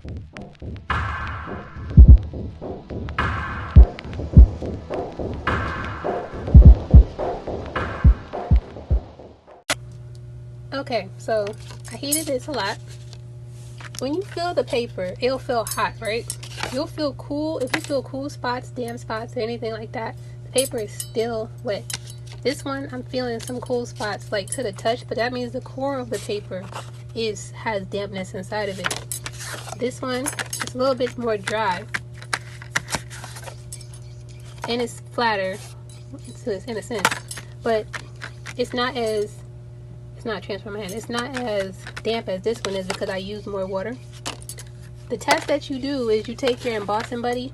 Okay, so I heated this a lot. When you feel the paper, it'll feel hot, right? You'll feel cool. If you feel cool spots, damp spots, or anything like that, the paper is still wet. This one, I'm feeling some cool spots, like to the touch, but that means the core of the paper has dampness inside of it. This one is a little bit more dry, and it's flatter, in a sense, but it's not transfer my hand. It's not as damp as this one is because I use more water. The test that you do is you take your embossing buddy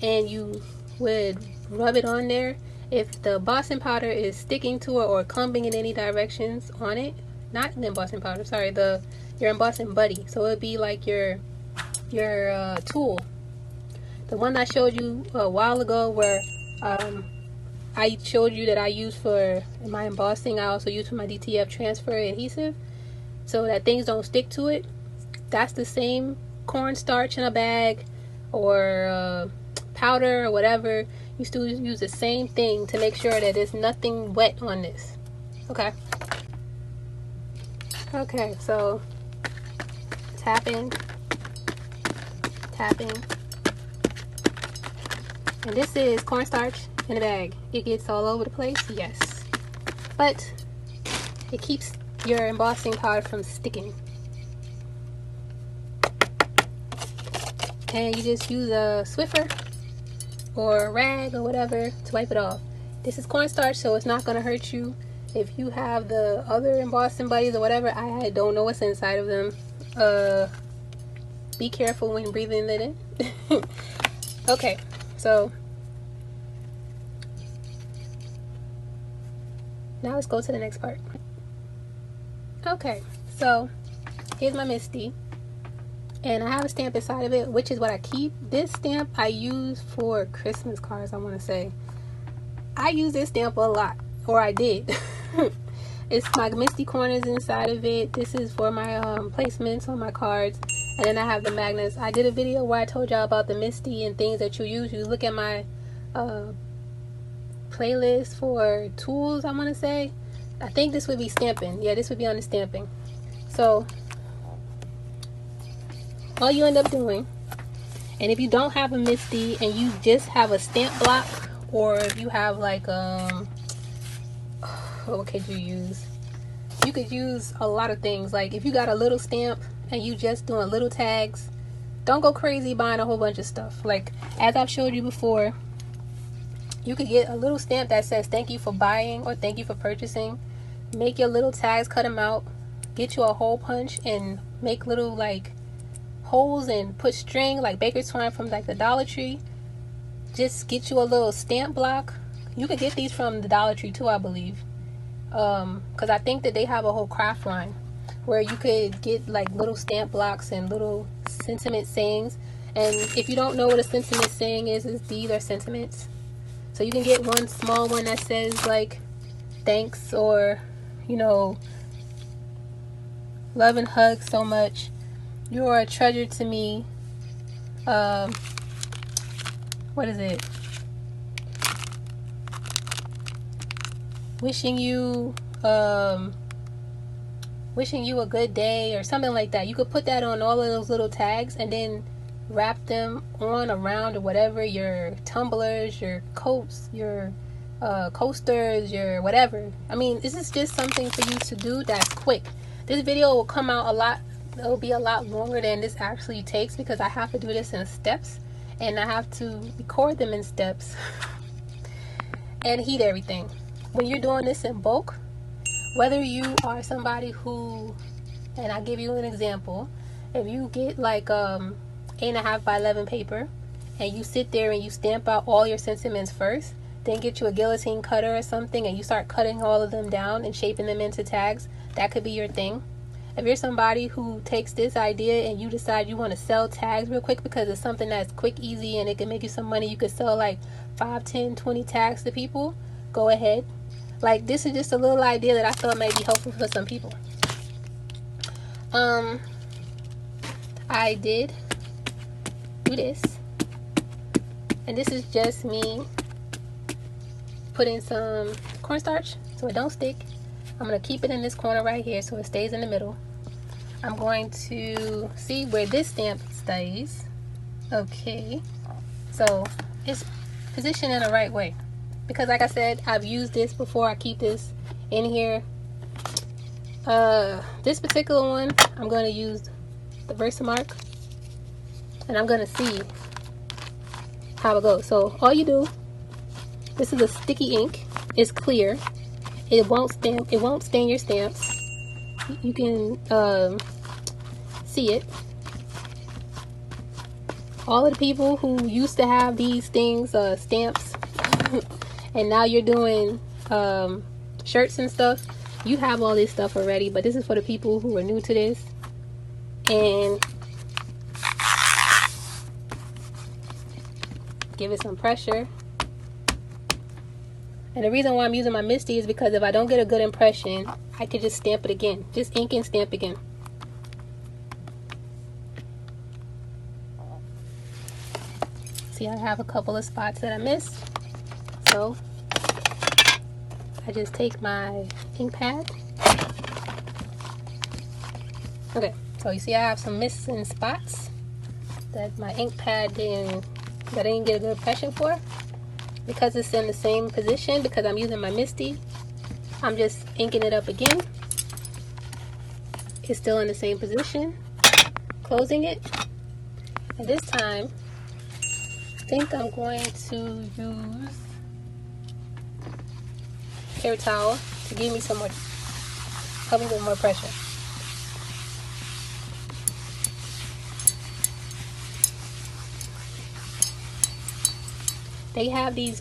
and you would rub it on there. If the embossing powder is sticking to it or clumping in any directions on it, not the embossing powder, sorry, your embossing buddy. So it'd be like your tool. The one I showed you a while ago where I showed you that I use for my embossing. I also use for my DTF transfer adhesive so that things don't stick to it. That's the same cornstarch in a bag or powder or whatever. You still use the same thing to make sure that there's nothing wet on this. Okay, so tapping, and this is cornstarch in a bag. It gets all over the place, yes, but it keeps your embossing powder from sticking. And you just use a Swiffer or a rag or whatever to wipe it off. This is cornstarch, so it's not going to hurt you. If you have the other embossing buddies or whatever, I don't know what's inside of them. Be careful when breathing it in. Okay, so now let's go to the next part. Okay, so here's my Misty, and I have a stamp inside of it, which is what I keep. This stamp I use for Christmas cards, I want to say. I use this stamp a lot, or I did. It's my Misty corners inside of it. This is for my placements on my cards, and then I have the magnets. I did a video where I told y'all about the Misty and things that you use. You look at my playlist for tools, I want to say. I think this would be stamping. Yeah, this would be on the stamping. So all you end up doing, and if you don't have a Misty and you just have a stamp block, or if you have like what could you use? You could use a lot of things. Like if you got a little stamp and you just doing little tags, don't go crazy buying a whole bunch of stuff. Like as I've showed you before, you could get a little stamp that says thank you for buying or thank you for purchasing. Make your little tags, cut them out, get you a hole punch and make little like holes and put string like baker's twine from like the Dollar Tree. Just get you a little stamp block. You could get these from the Dollar Tree too, I believe, because I think that they have a whole craft line where you could get like little stamp blocks and little sentiment sayings. And if you don't know what a sentiment saying is these are sentiments. So you can get one small one that says like thanks, or you know, love and hug so much, you are a treasure to me. What is it? Wishing you a good day or something like that. You could put that on all of those little tags and then wrap them on around or whatever, your tumblers, your coats, your coasters, your whatever. I mean, this is just something for you to do that's quick. This video will come out it'll be a lot longer than this actually takes because I have to do this in steps and I have to record them in steps and heat everything. When you're doing this in bulk, whether you are somebody who, and I'll give you an example, if you get like 8.5 by 11 paper and you sit there and you stamp out all your sentiments first, then get you a guillotine cutter or something and you start cutting all of them down and shaping them into tags, that could be your thing. If you're somebody who takes this idea and you decide you want to sell tags real quick because it's something that's quick, easy, and it can make you some money, you could sell like 5, 10, 20 tags to people, go ahead. Like, this is just a little idea that I thought might be helpful for some people. I did do this. And this is just me putting some cornstarch so it don't stick. I'm going to keep it in this corner right here so it stays in the middle. I'm going to see where this stamp stays. Okay, so it's positioned in the right way. Because like I said, I've used this before. I keep this in here. This particular one, I'm going to use the Versamark. And I'm going to see how it goes. So all you do, this is a sticky ink. It's clear. It won't stain your stamps. You can see it. All of the people who used to have these things, stamps, and now you're doing shirts and stuff, you have all this stuff already, but this is for the people who are new to this. And give it some pressure. And the reason why I'm using my Misty is because if I don't get a good impression, I could just stamp it again. Just ink and stamp again. See, I have a couple of spots that I missed. So I just take my ink pad. Okay, so you see I have some missing spots that my ink pad didn't get a good impression for. Because it's in the same position, because I'm using my Misty, I'm just inking it up again. It's still in the same position. Closing it. And this time, I think I'm going to use a hair towel to give me some more, help me with more pressure. They have these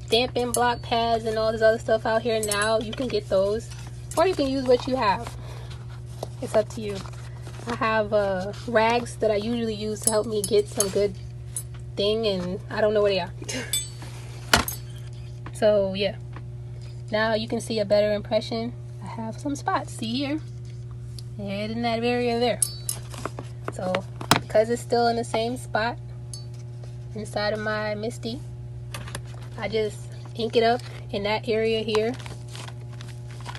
stamping block pads and all this other stuff out here now. You can get those, or you can use what you have. It's up to you. I have rags that I usually use to help me get some good thing, and I don't know where they are. So yeah, now you can see a better impression. I have some spots. See here, and in that area there. So because it's still in the same spot inside of my Misty, I just ink it up in that area here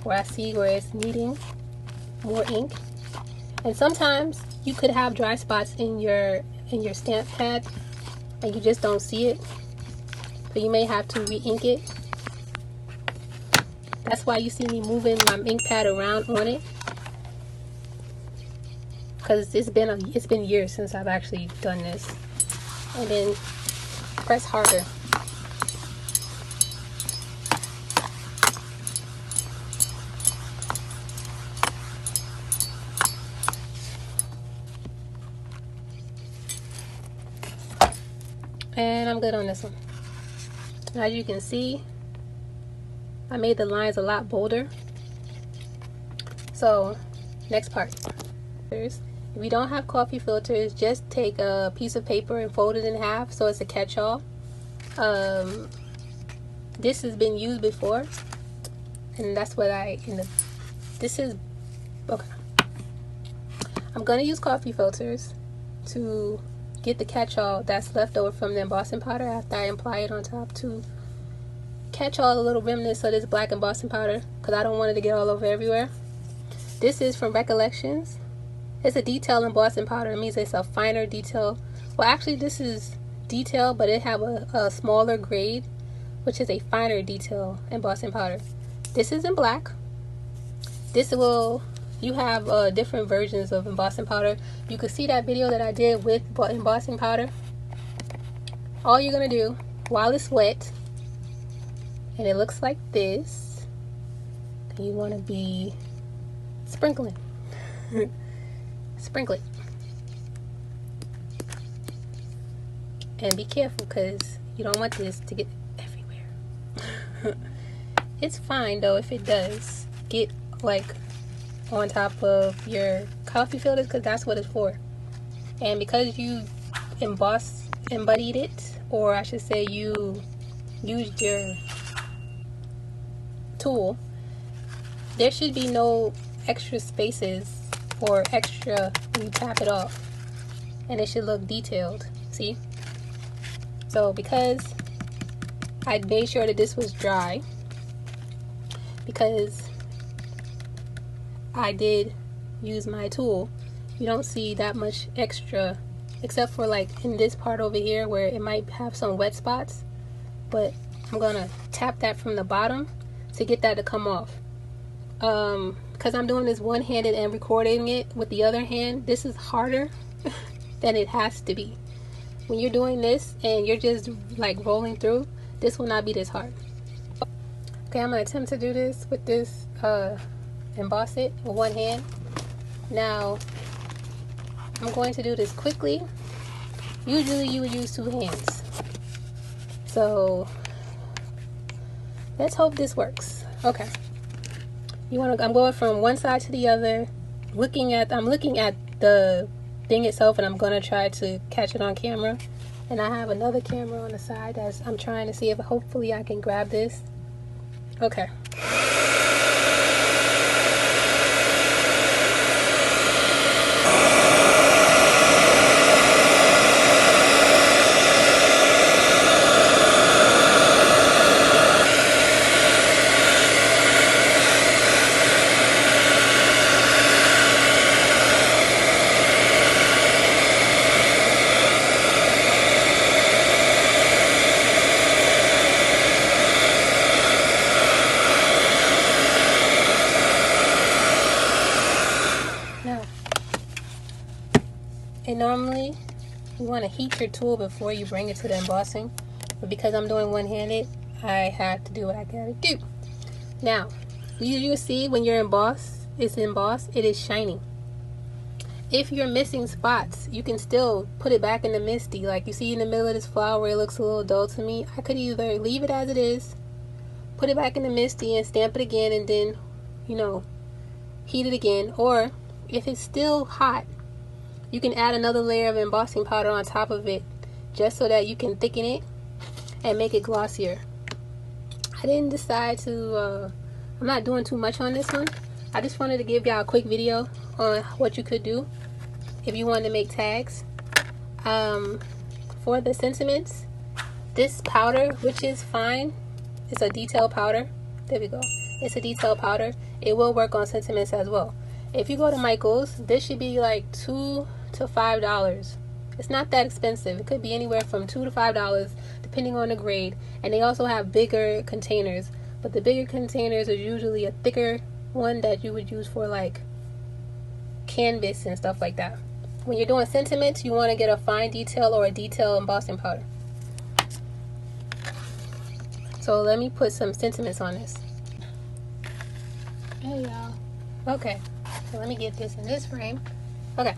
where I see where it's needing more ink. And sometimes you could have dry spots in your stamp pad and you just don't see it, so you may have to re-ink it. That's why you see me moving my ink pad around on it, because it's been years since I've actually done this. And then press harder. And I'm good on this one. As you can see, I made the lines a lot bolder. So next part. If you don't have coffee filters, just take a piece of paper and fold it in half so it's a catch-all. This has been used before, and that's what this is, okay. I'm gonna use coffee filters to get the catch-all that's left over from the embossing powder after I apply it on top, to catch all the little remnants of this black embossing powder, because I don't want it to get all over everywhere. This is from Recollections. It's a detail embossing powder. It means it's a finer detail. Well, actually, this is detail, but it have a smaller grade, which is a finer detail embossing powder. This is in black. You have different versions of embossing powder. You can see that video that I did with embossing powder. All you're gonna do while it's wet, and it looks like this, you want to be sprinkling. Sprinkle it. And be careful, because you don't want this to get everywhere. It's fine though if it does get like on top of your coffee filters, because that's what it's for. And because you embodied it, or I should say you used your tool, there should be no extra spaces or extra when you tap it off. and it should look detailed. See? So because I made sure that this was dry, because I did use my tool, you don't see that much extra, except for like in this part over here where it might have some wet spots, but I'm gonna tap that from the bottom to get that to come off. Because I'm doing this one-handed and recording it with the other hand, this is harder than it has to be. When you're doing this and you're just like rolling through, this will not be this hard. Okay, I'm gonna attempt to do this with this emboss it with one hand. Now I'm going to do this quickly. Usually you would use two hands, so let's hope this works. Okay, I'm going from one side to the other, I'm looking at the thing itself, and I'm gonna try to catch it on camera. And I have another camera on the side as I'm trying to see if hopefully I can grab this. Okay. And normally you want to heat your tool before you bring it to the embossing, but because I'm doing one-handed, I have to do what I gotta do. Now, you see when you're embossed, it is shiny. If you're missing spots, you can still put it back in the misty. Like you see in the middle of this flower, it looks a little dull to me. I could either leave it as it is, put it back in the misty and stamp it again, and then, you know, heat it again. Or if it's still hot, you can add another layer of embossing powder on top of it, just so that you can thicken it and make it glossier. I didn't decide to, I'm not doing too much on this one. I just wanted to give y'all a quick video on what you could do if you wanted to make tags. For the sentiments, this powder, which is fine, it's a detail powder. There we go. It's a detail powder. It will work on sentiments as well. If you go to Michael's, this should be like $2 to $5. It's not that expensive. It could be anywhere from $2 to $5 depending on the grade. And they also have bigger containers, but the bigger containers are usually a thicker one that you would use for like canvas and stuff like that. When you're doing sentiments, you want to get a fine detail or a detail embossing powder. So let me put some sentiments on this. Hey y'all. Okay, so let me get this in this frame. Okay,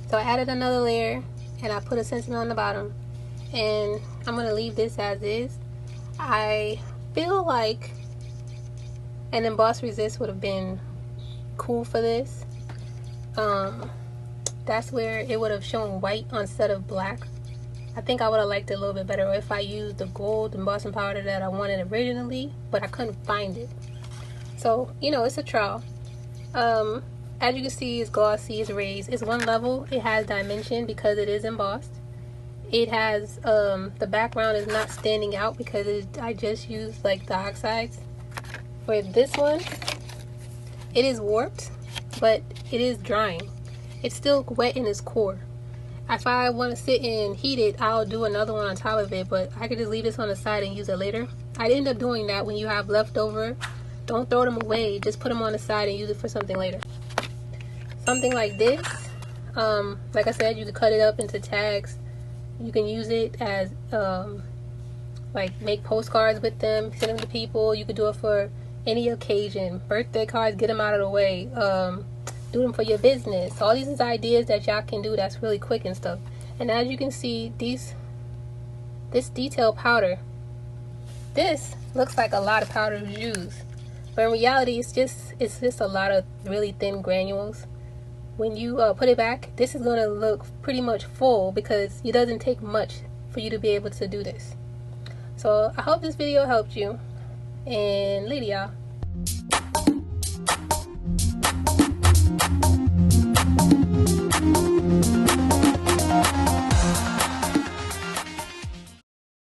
so I added another layer and I put a sentiment on the bottom, and I'm going to leave this as is. I feel like an emboss resist would have been cool for this. That's where it would have shown white instead of black. I think I would have liked it a little bit better if I used the gold embossing powder that I wanted originally, but I couldn't find it. So, you know, it's a trial. As you can see, it's glossy, it's raised, it's one level, it has dimension because it is embossed. It has, the background is not standing out because I just used like the oxides. For this one, it is warped, but it is drying. It's still wet in its core. If I want to sit and heat it, I'll do another one on top of it, but I could just leave this on the side and use it later. I'd end up doing that when you have leftover. Don't throw them away, just put them on the side and use it for something later. Something like this, like I said, you can cut it up into tags. You can use it as, like make postcards with them, send them to people. You could do it for any occasion, birthday cards, get them out of the way, do them for your business. All these is ideas that y'all can do that's really quick and stuff. And as you can see, this detail powder, this looks like a lot of powder was used, but in reality it's just a lot of really thin granules. When you put it back, this is going to look pretty much full because it doesn't take much for you to be able to do this. So I hope this video helped you, and later y'all.